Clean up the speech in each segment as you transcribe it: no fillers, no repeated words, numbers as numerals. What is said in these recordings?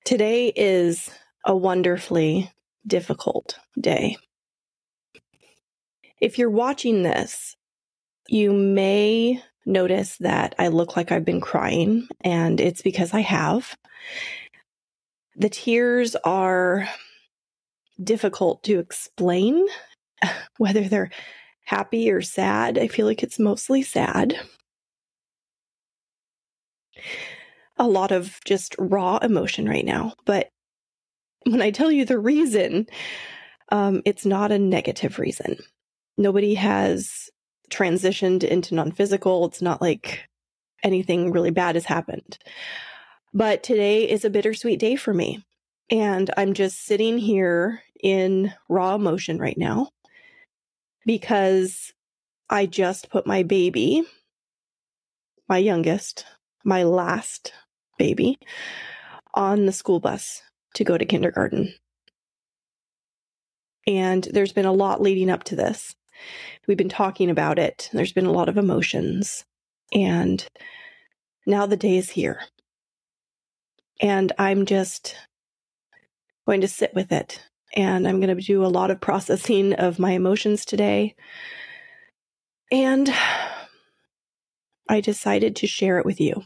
Today is a wonderfully difficult day. If you're watching this, you may notice that I look like I've been crying, and it's because I have. The tears are difficult to explain, whether they're happy or sad. I feel like it's mostly sad. A lot of just raw emotion right now. But when I tell you the reason, it's not a negative reason. Nobody has transitioned into non-physical. It's not like anything really bad has happened. But today is a bittersweet day for me. And I'm just sitting here in raw emotion right now because I just put my baby, my youngest, my last baby, on the school bus to go to kindergarten. And there's been a lot leading up to this. We've been talking about it. There's been a lot of emotions. And now the day is here. And I'm just going to sit with it. And I'm going to do a lot of processing of my emotions today. And I decided to share it with you,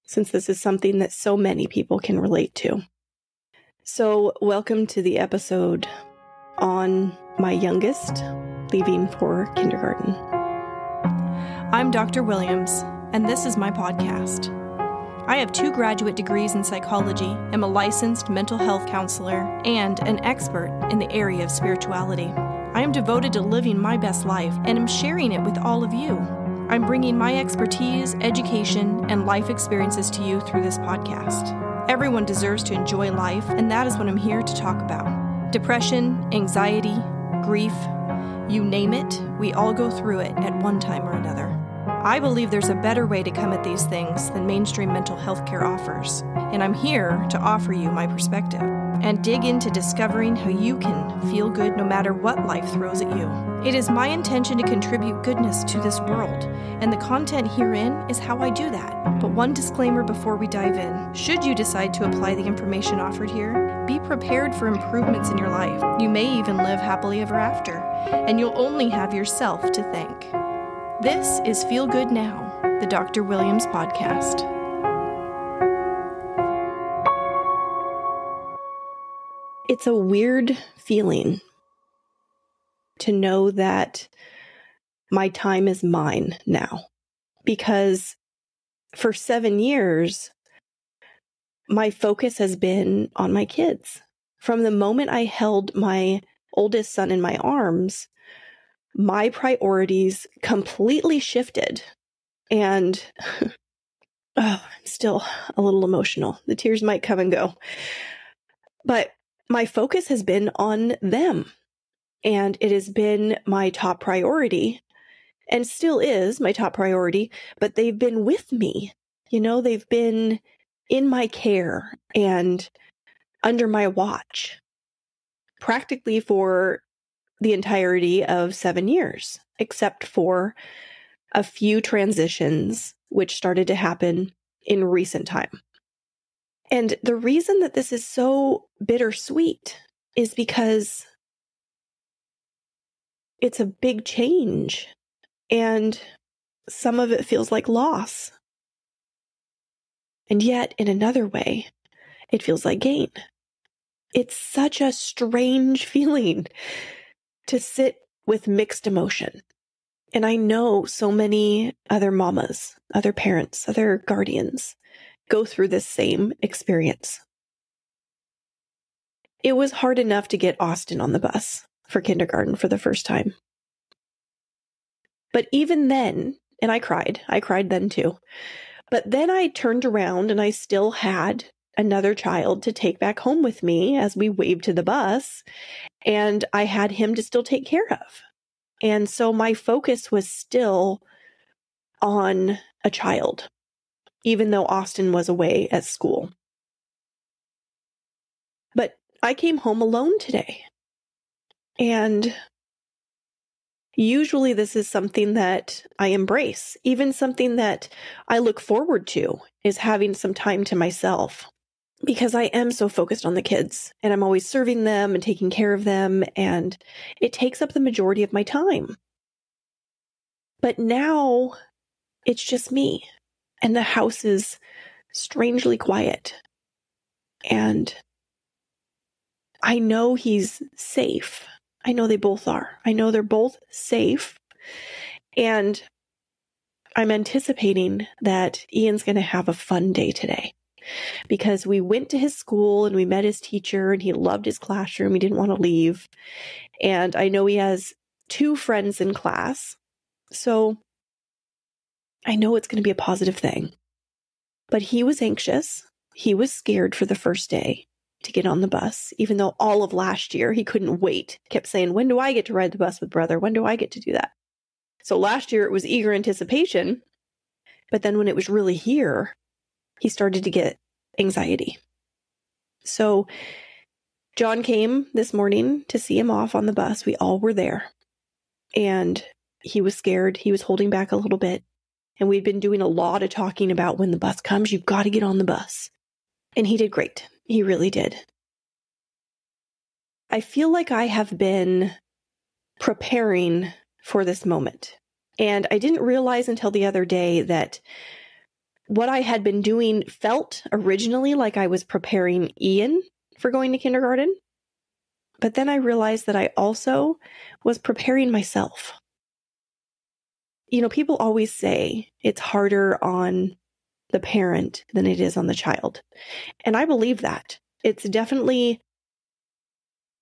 since this is something that so many people can relate to. So welcome to the episode on my youngest leaving for kindergarten. I'm Dr. Williams, and this is my podcast. I have 2 graduate degrees in psychology, am a licensed mental health counselor, and an expert in the area of spirituality. I am devoted to living my best life and am sharing it with all of you. I'm bringing my expertise, education, and life experiences to you through this podcast. Everyone deserves to enjoy life, and that is what I'm here to talk about. Depression, anxiety, grief, you name it, we all go through it at one time or another. I believe there's a better way to come at these things than mainstream mental health care offers, and I'm here to offer you my perspective and dig into discovering how you can feel good no matter what life throws at you. It is my intention to contribute goodness to this world, and the content herein is how I do that. But one disclaimer before we dive in. Should you decide to apply the information offered here, be prepared for improvements in your life. You may even live happily ever after, and you'll only have yourself to thank. This is Feel Good Now, the Dr. Williams podcast. It's a weird feeling to know that my time is mine now, because for 7 years, my focus has been on my kids. From the moment I held my oldest son in my arms, my priorities completely shifted. And I'm still a little emotional. The tears might come and go. But my focus has been on them. And it has been my top priority, and still is my top priority, but they've been with me. You know, they've been in my care and under my watch practically for the entirety of 7 years, except for a few transitions which started to happen in recent time. And the reason that this is so bittersweet is because it's a big change, and some of it feels like loss. And yet, in another way, it feels like gain. It's such a strange feeling to sit with mixed emotion. And I know so many other mamas, other parents, other guardians go through this same experience. It was hard enough to get Austin on the bus for kindergarten for the first time. But even then, and I cried then too. But then I turned around and I still had another child to take back home with me as we waved to the bus, and I had him to still take care of. And so my focus was still on a child, even though Austin was away at school. But I came home alone today. And usually this is something that I embrace, even something that I look forward to, is having some time to myself. because I am so focused on the kids and I'm always serving them and taking care of them, and it takes up the majority of my time. But now it's just me, and the house is strangely quiet. And I know he's safe. I know they both are. I know they're both safe. And I'm anticipating that Ian's going to have a fun day today, because we went to his school and we met his teacher and he loved his classroom. He didn't want to leave. And I know he has 2 friends in class. So I know it's going to be a positive thing. But he was anxious. He was scared for the first day to get on the bus, even though all of last year he couldn't wait. He kept saying, when do I get to ride the bus with brother? When do I get to do that? So last year it was eager anticipation. But then when it was really here, he started to get anxiety. So John came this morning to see him off on the bus. We all were there. And he was scared. He was holding back a little bit. And we'd been doing a lot of talking about, when the bus comes, you've got to get on the bus. And he did great. He really did. I feel like I have been preparing for this moment. And I didn't realize until the other day that what I had been doing felt originally like I was preparing Ian for going to kindergarten. But then I realized that I also was preparing myself. You know, people always say it's harder on the parent than it is on the child. And I believe that. It's definitely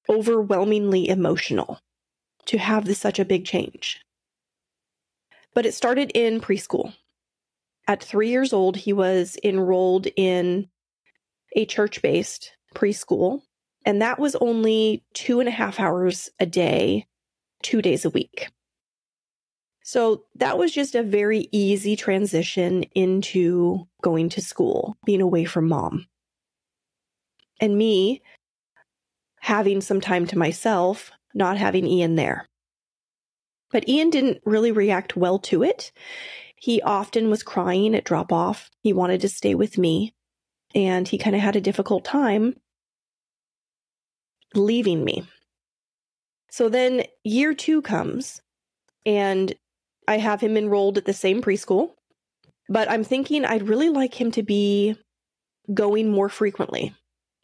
overwhelmingly emotional to have such a big change. But it started in preschool. At 3 years old, he was enrolled in a church-based preschool, and that was only 2.5 hours a day, 2 days a week. So that was just a very easy transition into going to school, being away from mom. And me having some time to myself, not having Ian there. But Ian didn't really react well to it. He often was crying at drop-off. He wanted to stay with me, and he kind of had a difficult time leaving me. So then year 2 comes, and I have him enrolled at the same preschool, but I'm thinking I'd really like him to be going more frequently,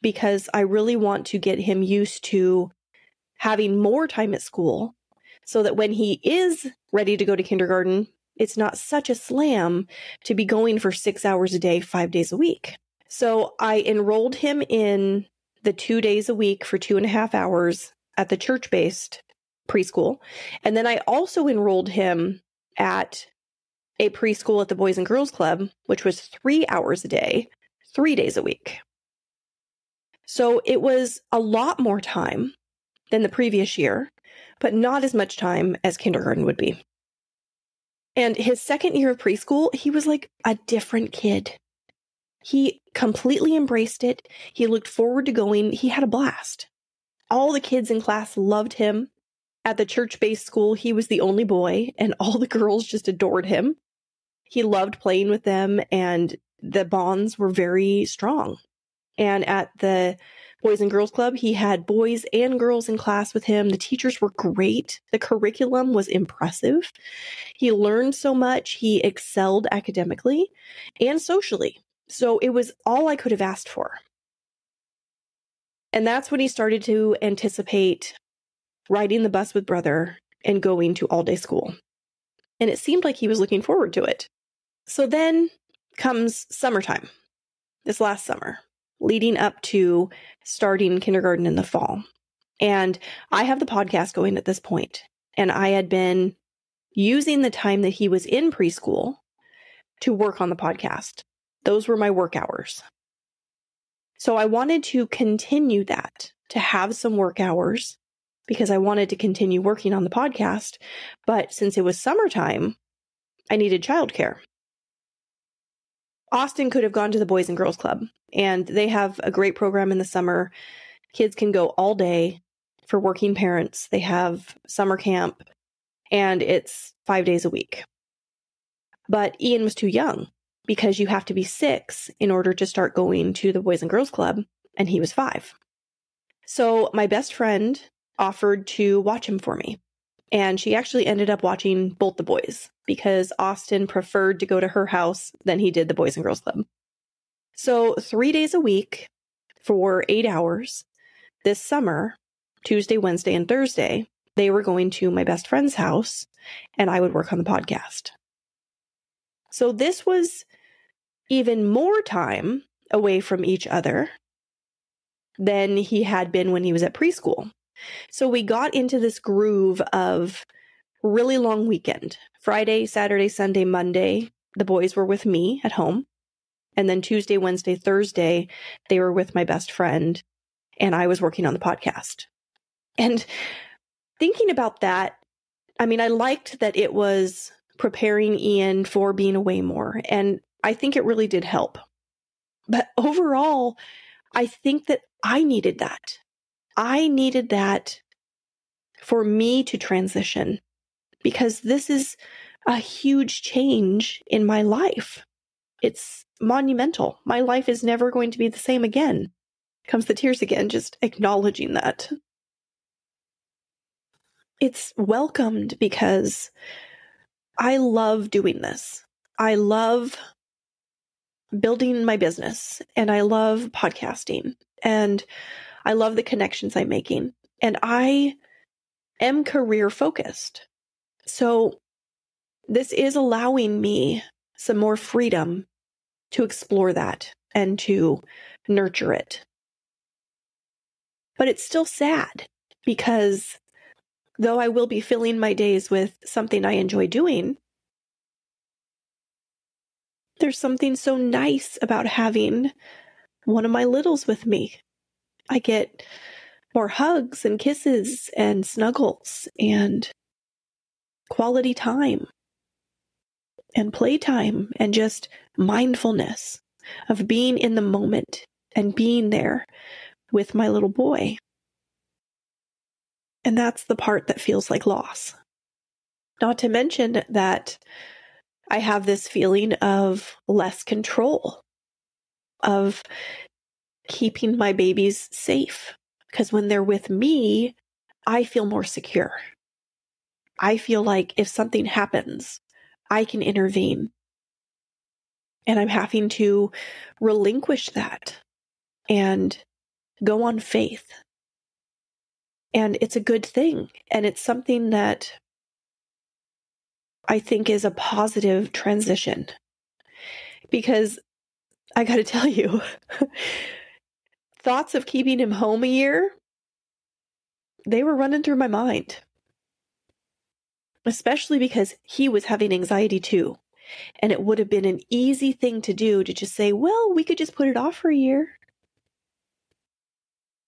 because I really want to get him used to having more time at school so that when he is ready to go to kindergarten, it's not such a slam to be going for 6 hours a day, 5 days a week. So I enrolled him in the 2 days a week for 2.5 hours at the church-based preschool. And then I also enrolled him at a preschool at the Boys and Girls Club, which was 3 hours a day, 3 days a week. So it was a lot more time than the previous year, but not as much time as kindergarten would be. And his second year of preschool, he was like a different kid. He completely embraced it. He looked forward to going. He had a blast. All the kids in class loved him. At the church-based school, he was the only boy, and all the girls just adored him. He loved playing with them, and the bonds were very strong. And at the Boys and Girls Club, he had boys and girls in class with him. The teachers were great. The curriculum was impressive. He learned so much. He excelled academically and socially. So it was all I could have asked for. And that's when he started to anticipate riding the bus with brother and going to all-day school. And it seemed like he was looking forward to it. So then comes summertime, this last summer, leading up to starting kindergarten in the fall. And I have the podcast going at this point, and I had been using the time that he was in preschool to work on the podcast. Those were my work hours. So I wanted to continue that, to have some work hours, because I wanted to continue working on the podcast. But since it was summertime, I needed childcare. Austin could have gone to the Boys and Girls Club, and they have a great program in the summer. Kids can go all day for working parents. They have summer camp, and it's 5 days a week. But Ian was too young because you have to be 6 in order to start going to the Boys and Girls Club, and he was 5. So my best friend offered to watch him for me. And she actually ended up watching both the boys because Austin preferred to go to her house than he did the Boys and Girls Club. So 3 days a week for 8 hours this summer, Tuesday, Wednesday, and Thursday, they were going to my best friend's house and I would work on the podcast. So this was even more time away from each other than he had been when he was at preschool. So we got into this groove of really long weekend. Friday, Saturday, Sunday, Monday, the boys were with me at home. And then Tuesday, Wednesday, Thursday, they were with my best friend. And I was working on the podcast. And thinking about that, I mean, I liked that it was preparing Ian for being away more. And I think it really did help. But overall, I think that I needed that. I needed that for me to transition because this is a huge change in my life. It's monumental. My life is never going to be the same again. Comes the tears again, just acknowledging that. It's welcomed because I love doing this. I love building my business and I love podcasting and I love the connections I'm making. And I am career focused. So this is allowing me some more freedom to explore that and to nurture it. But it's still sad because though I will be filling my days with something I enjoy doing, there's something so nice about having one of my littles with me. I get more hugs and kisses and snuggles and quality time and playtime and just mindfulness of being in the moment and being there with my little boy. And that's the part that feels like loss. Not to mention that I have this feeling of less control, of keeping my babies safe. Because when they're with me, I feel more secure. I feel like if something happens, I can intervene. And I'm having to relinquish that and go on faith. And it's a good thing. And it's something that I think is a positive transition. Because I got to tell you, thoughts of keeping him home a year, they were running through my mind. Especially because he was having anxiety too. And it would have been an easy thing to do to just say, well, we could just put it off for a year.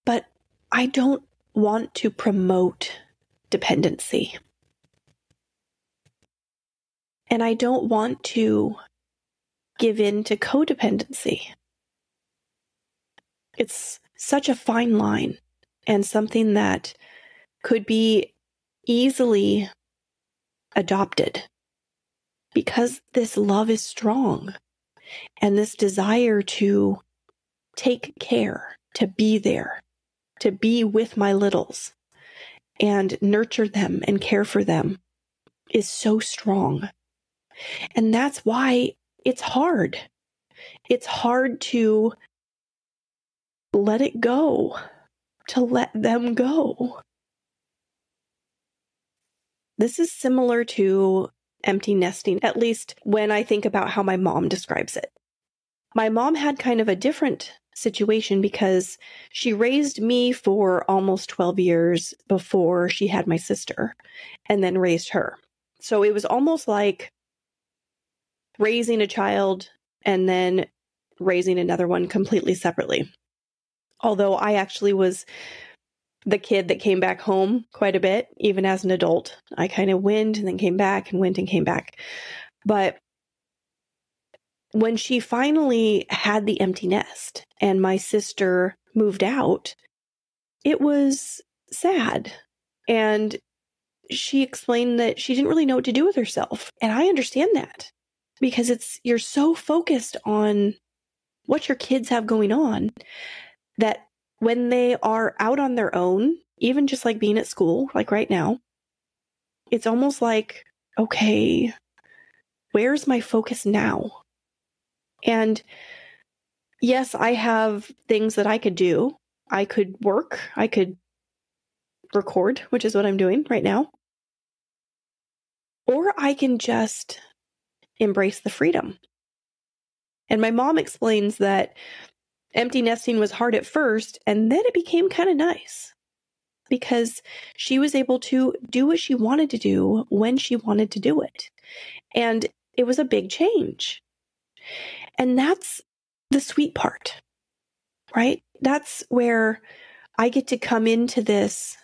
But I don't want to promote dependency. And I don't want to give in to codependency. It's such a fine line and something that could be easily adopted because this love is strong and this desire to take care, to be there, to be with my littles and nurture them and care for them is so strong. And that's why it's hard. It's hard to let it go, to let them go. This is similar to empty nesting, at least when I think about how my mom describes it. My mom had kind of a different situation because she raised me for almost 12 years before she had my sister and then raised her. So it was almost like raising a child and then raising another one completely separately. Although I actually was the kid that came back home quite a bit, even as an adult. I kind of went and then came back and went and came back. But when she finally had the empty nest and my sister moved out, it was sad. And she explained that she didn't really know what to do with herself. And I understand that. because you're so focused on what your kids have going on that when they are out on their own, even just like being at school, like right now, it's almost like, okay, where's my focus now? And yes, I have things that I could do. I could work. I could record, which is what I'm doing right now. Or I can just embrace the freedom. And my mom explains that empty nesting was hard at first, and then it became kind of nice because she was able to do what she wanted to do when she wanted to do it. And it was a big change. And that's the sweet part, right? That's where I get to come into this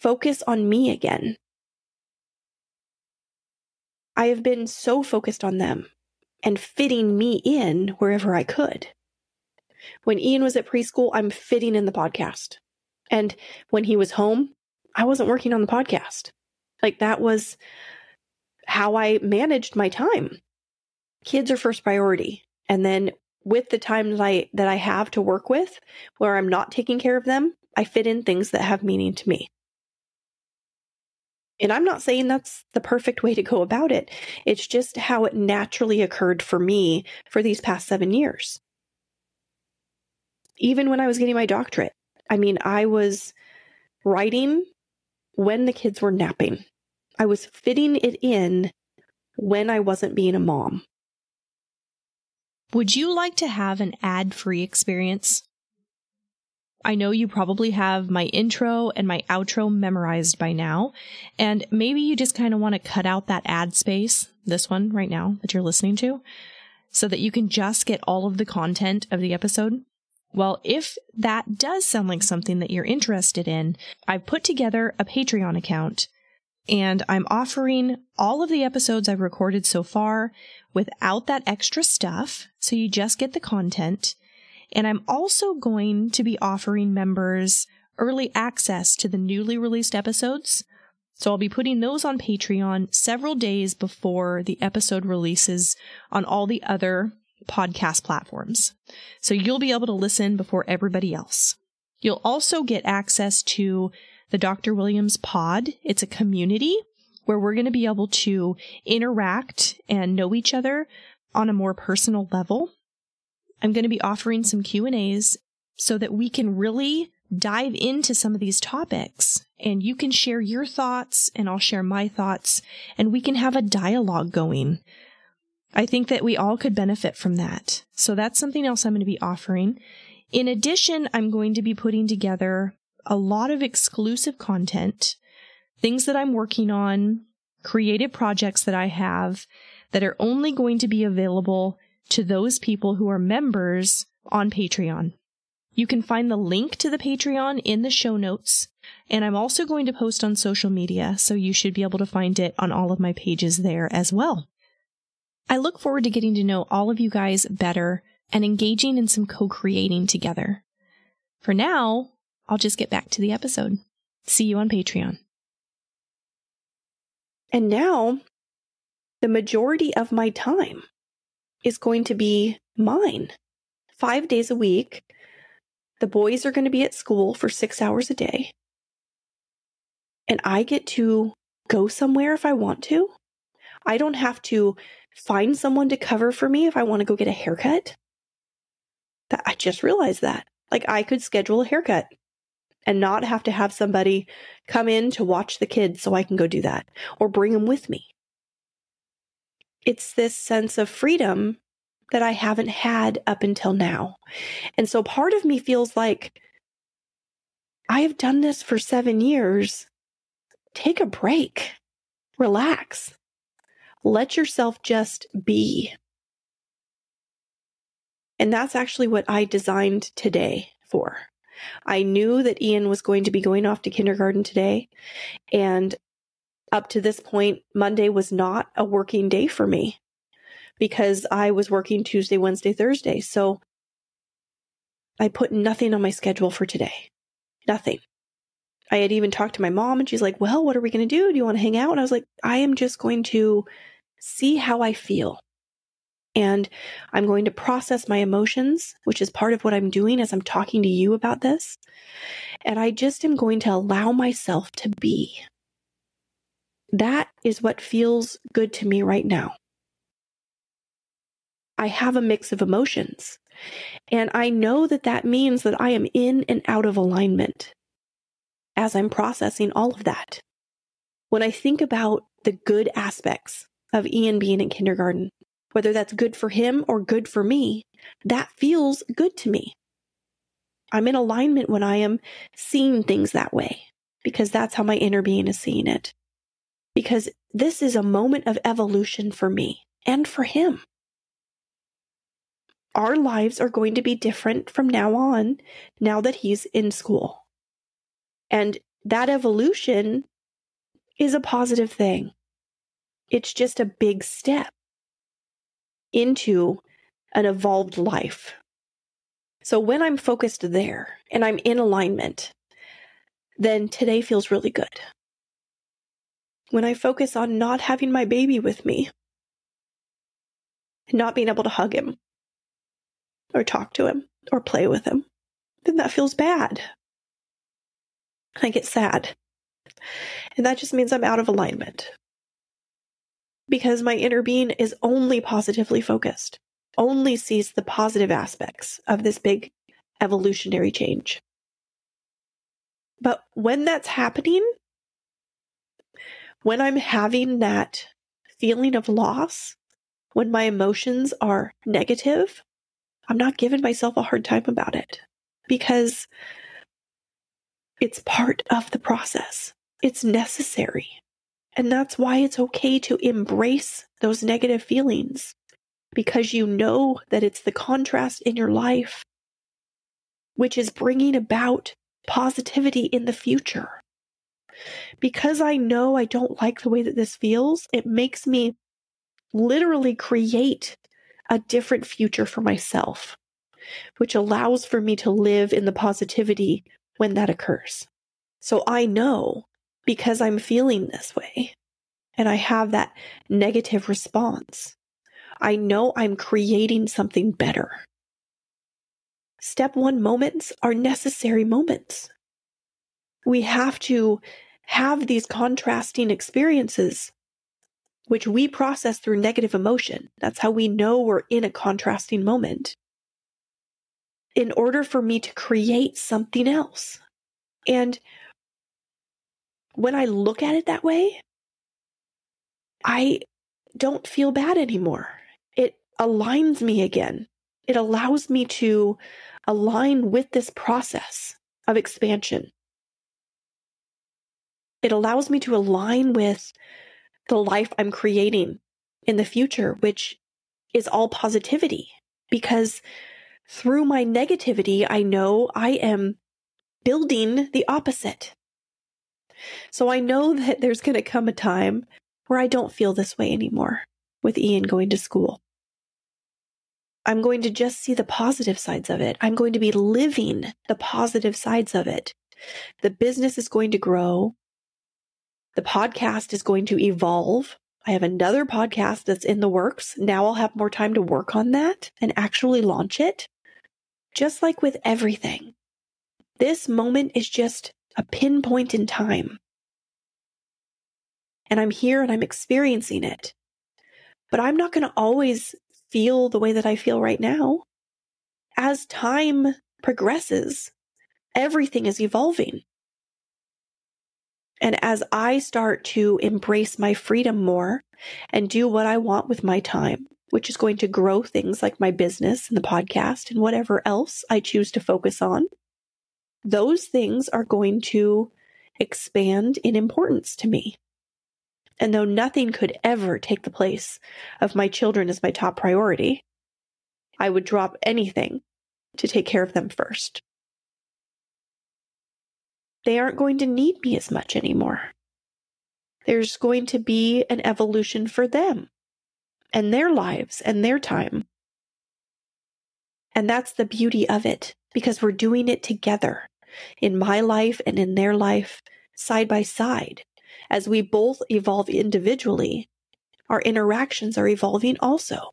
focus on me again. I have been so focused on them and fitting me in wherever I could. When Ian was at preschool, I'm fitting in the podcast. And when he was home, I wasn't working on the podcast. Like that was how I managed my time. Kids are first priority. And then with the time that I have to work with, where I'm not taking care of them, I fit in things that have meaning to me. And I'm not saying that's the perfect way to go about it. It's just how it naturally occurred for me for these past 7 years. Even when I was getting my doctorate, I mean, I was writing when the kids were napping. I was fitting it in when I wasn't being a mom. Would you like to have an ad-free experience? I know you probably have my intro and my outro memorized by now, and maybe you just kind of want to cut out that ad space, this one right now that you're listening to, so that you can just get all of the content of the episode. Well, if that does sound like something that you're interested in, I've put together a Patreon account, and I'm offering all of the episodes I've recorded so far without that extra stuff, so you just get the content. And I'm also going to be offering members early access to the newly released episodes. So I'll be putting those on Patreon several days before the episode releases on all the other podcast platforms. So you'll be able to listen before everybody else. You'll also get access to the Dr. Williams Pod. It's a community where we're going to be able to interact and know each other on a more personal level. I'm going to be offering some Q&As so that we can really dive into some of these topics, and you can share your thoughts and I'll share my thoughts, and we can have a dialogue going. I think that we all could benefit from that. So that's something else I'm going to be offering. In addition, I'm going to be putting together a lot of exclusive content, things that I'm working on, creative projects that I have that are only going to be available to those people who are members on Patreon. You can find the link to the Patreon in the show notes, and I'm also going to post on social media, so you should be able to find it on all of my pages there as well. I look forward to getting to know all of you guys better and engaging in some co-creating together. For now, I'll just get back to the episode. See you on Patreon. And now, the majority of my time is going to be mine. 5 days a week. The boys are going to be at school for 6 hours a day. And I get to go somewhere if I want to. I don't have to find someone to cover for me if I want to go get a haircut. I just realized that. Like, I could schedule a haircut and not have to have somebody come in to watch the kids so I can go do that or bring them with me. It's this sense of freedom that I haven't had up until now. And so part of me feels like I have done this for 7 years. Take a break. Relax. Let yourself just be. And that's actually what I designed today for. I knew that Ian was going to be going off to kindergarten today. And up to this point, Monday was not a working day for me because I was working Tuesday, Wednesday, Thursday. So I put nothing on my schedule for today. Nothing. I had even talked to my mom and she's like, well, what are we going to do? Do you want to hang out? And I was like, I am just going to see how I feel. And I'm going to process my emotions, which is part of what I'm doing as I'm talking to you about this. And I just am going to allow myself to be. That is what feels good to me right now. I have a mix of emotions. And I know that that means that I am in and out of alignment as I'm processing all of that. When I think about the good aspects of Ian being in kindergarten, whether that's good for him or good for me, that feels good to me. I'm in alignment when I am seeing things that way, because that's how my inner being is seeing it. Because this is a moment of evolution for me and for him. Our lives are going to be different from now on, now that he's in school. And that evolution is a positive thing. It's just a big step into an evolved life. So when I'm focused there and I'm in alignment, then today feels really good. When I focus on not having my baby with me, and not being able to hug him, or talk to him, or play with him, then that feels bad. I get sad. And that just means I'm out of alignment. Because my inner being is only positively focused, only sees the positive aspects of this big evolutionary change. But when that's happening, when I'm having that feeling of loss, when my emotions are negative, I'm not giving myself a hard time about it, because it's part of the process. It's necessary. And that's why it's okay to embrace those negative feelings, because you know that it's the contrast in your life which is bringing about positivity in the future. Because I know I don't like the way that this feels, it makes me literally create a different future for myself, which allows for me to live in the positivity when that occurs. So I know, because I'm feeling this way and I have that negative response, I know I'm creating something better. Step 1 moments are necessary moments. We have to have these contrasting experiences, which we process through negative emotion. That's how we know we're in a contrasting moment, in order for me to create something else. And when I look at it that way, I don't feel bad anymore. It aligns me again. It allows me to align with this process of expansion. It allows me to align with the life I'm creating in the future, which is all positivity. Because through my negativity, I know I am building the opposite. So I know that there's going to come a time where I don't feel this way anymore with Ian going to school. I'm going to just see the positive sides of it. I'm going to be living the positive sides of it. The business is going to grow. The podcast is going to evolve. I have another podcast that's in the works. Now I'll have more time to work on that and actually launch it. Just like with everything, this moment is just a pinpoint in time. And I'm here and I'm experiencing it. But I'm not going to always feel the way that I feel right now. As time progresses, everything is evolving. And as I start to embrace my freedom more and do what I want with my time, which is going to grow things like my business and the podcast and whatever else I choose to focus on, those things are going to expand in importance to me. And though nothing could ever take the place of my children as my top priority, I would drop anything to take care of them first. They aren't going to need me as much anymore. There's going to be an evolution for them and their lives and their time. And that's the beauty of it, because we're doing it together in my life and in their life, side by side. As we both evolve individually, our interactions are evolving also.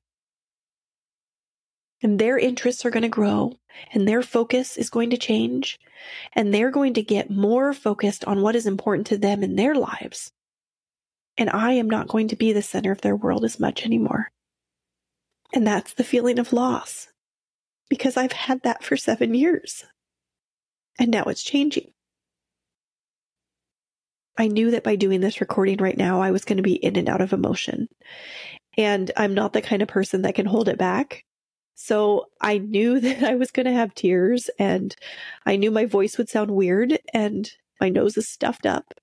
And their interests are going to grow, and their focus is going to change, and they're going to get more focused on what is important to them in their lives. And I am not going to be the center of their world as much anymore. And that's the feeling of loss, because I've had that for 7 years. And now it's changing. I knew that by doing this recording right now, I was going to be in and out of emotion. And I'm not the kind of person that can hold it back. So I knew that I was going to have tears, and I knew my voice would sound weird and my nose is stuffed up.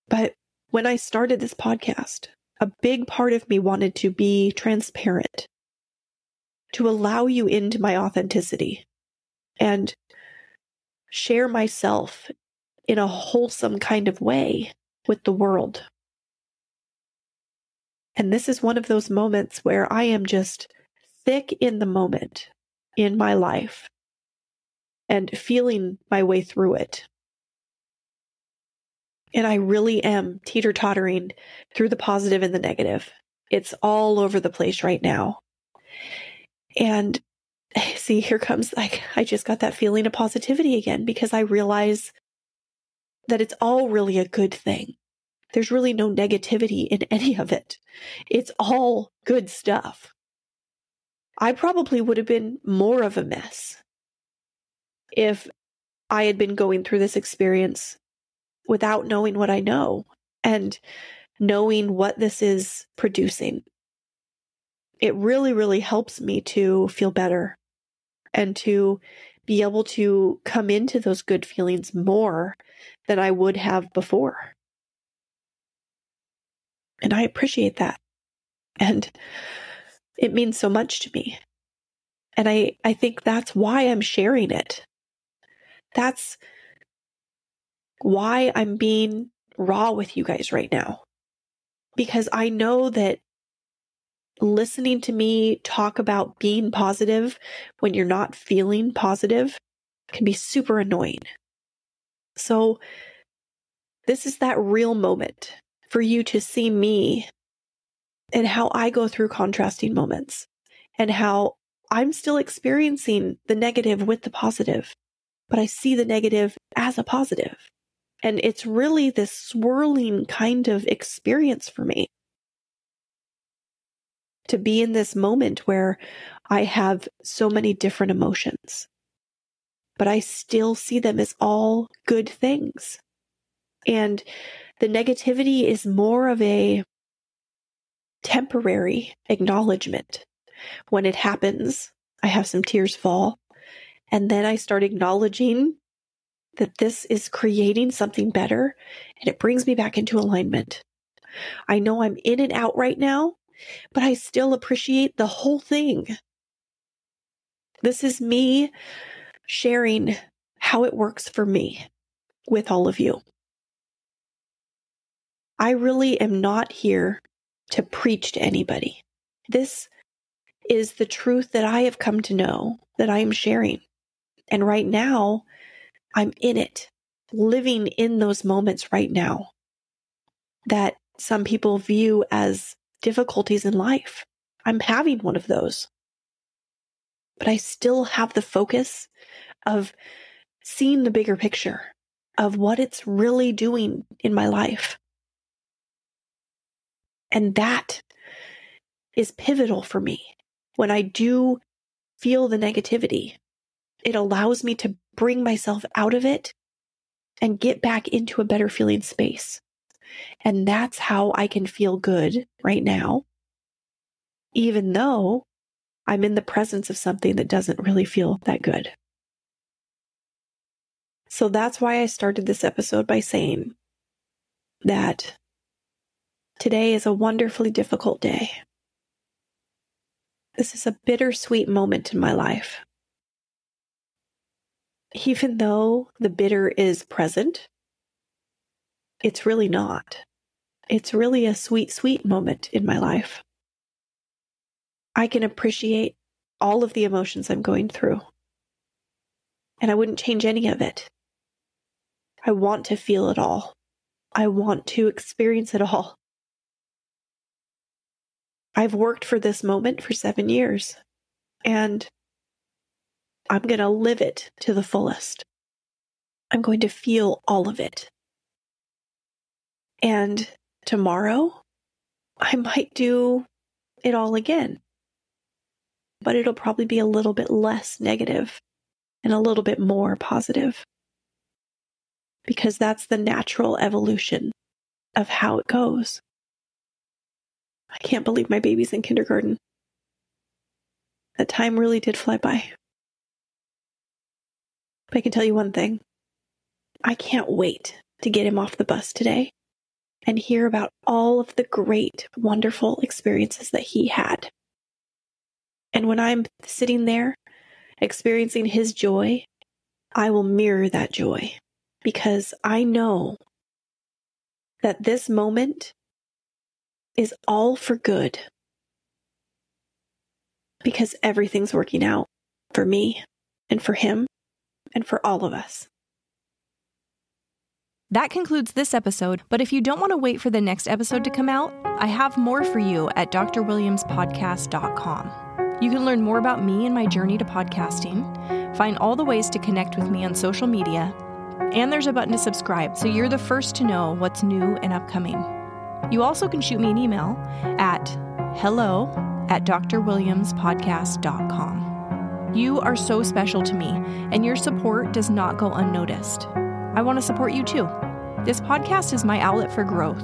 But when I started this podcast, a big part of me wanted to be transparent, to allow you into my authenticity and share myself in a wholesome kind of way with the world. And this is one of those moments where I am just thick in the moment in my life and feeling my way through it. And I really am teeter-tottering through the positive and the negative. It's all over the place right now. And see, here comes, I just got that feeling of positivity again, because I realize that it's all really a good thing. There's really no negativity in any of it. It's all good stuff. I probably would have been more of a mess if I had been going through this experience without knowing what I know and knowing what this is producing. It really, really helps me to feel better and to be able to come into those good feelings more than I would have before. And I appreciate that. And it means so much to me. And I think that's why I'm sharing it. That's why I'm being raw with you guys right now. Because I know that listening to me talk about being positive when you're not feeling positive can be super annoying. So this is that real moment for you to see me and how I go through contrasting moments and how I'm still experiencing the negative with the positive, but I see the negative as a positive. And it's really this swirling kind of experience for me to be in this moment where I have so many different emotions, but I still see them as all good things. And the negativity is more of a temporary acknowledgement. When it happens, I have some tears fall, and then I start acknowledging that this is creating something better, and it brings me back into alignment. I know I'm in and out right now, but I still appreciate the whole thing. This is me sharing how it works for me with all of you. I really am not here to preach to anybody. This is the truth that I have come to know that I am sharing. And right now, I'm in it, living in those moments right now that some people view as difficulties in life. I'm having one of those. But I still have the focus of seeing the bigger picture of what it's really doing in my life. And that is pivotal for me. When I do feel the negativity, it allows me to bring myself out of it and get back into a better feeling space. And that's how I can feel good right now, even though I'm in the presence of something that doesn't really feel that good. So that's why I started this episode by saying that today is a wonderfully difficult day. This is a bittersweet moment in my life. Even though the bitter is present, it's really not. It's really a sweet, sweet moment in my life. I can appreciate all of the emotions I'm going through, and I wouldn't change any of it. I want to feel it all. I want to experience it all. I've worked for this moment for 7 years, and I'm going to live it to the fullest. I'm going to feel all of it. And tomorrow, I might do it all again. But it'll probably be a little bit less negative and a little bit more positive. Because that's the natural evolution of how it goes. I can't believe my baby's in kindergarten. That time really did fly by. But I can tell you one thing. I can't wait to get him off the bus today and hear about all of the great, wonderful experiences that he had. And when I'm sitting there experiencing his joy, I will mirror that joy because I know that this moment is all for good because everything's working out for me and for him and for all of us. That concludes this episode, but if you don't want to wait for the next episode to come out, I have more for you at drwilliamspodcast.com. You can learn more about me and my journey to podcasting, find all the ways to connect with me on social media, and there's a button to subscribe so you're the first to know what's new and upcoming. You also can shoot me an email at hello@drwilliamspodcast.com. You are so special to me, and your support does not go unnoticed. I want to support you too. This podcast is my outlet for growth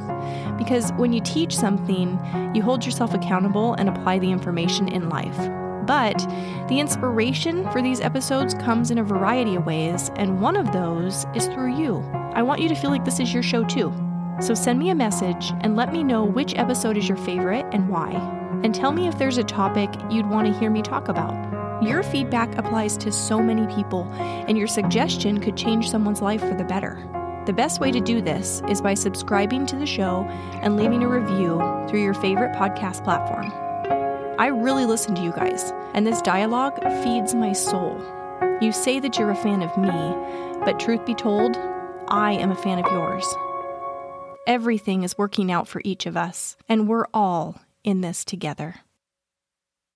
because when you teach something, you hold yourself accountable and apply the information in life. But the inspiration for these episodes comes in a variety of ways, and one of those is through you. I want you to feel like this is your show too. So send me a message and let me know which episode is your favorite and why. And tell me if there's a topic you'd want to hear me talk about. Your feedback applies to so many people, and your suggestion could change someone's life for the better. The best way to do this is by subscribing to the show and leaving a review through your favorite podcast platform. I really listen to you guys, and this dialogue feeds my soul. You say that you're a fan of me, but truth be told, I am a fan of yours. Everything is working out for each of us, and we're all in this together.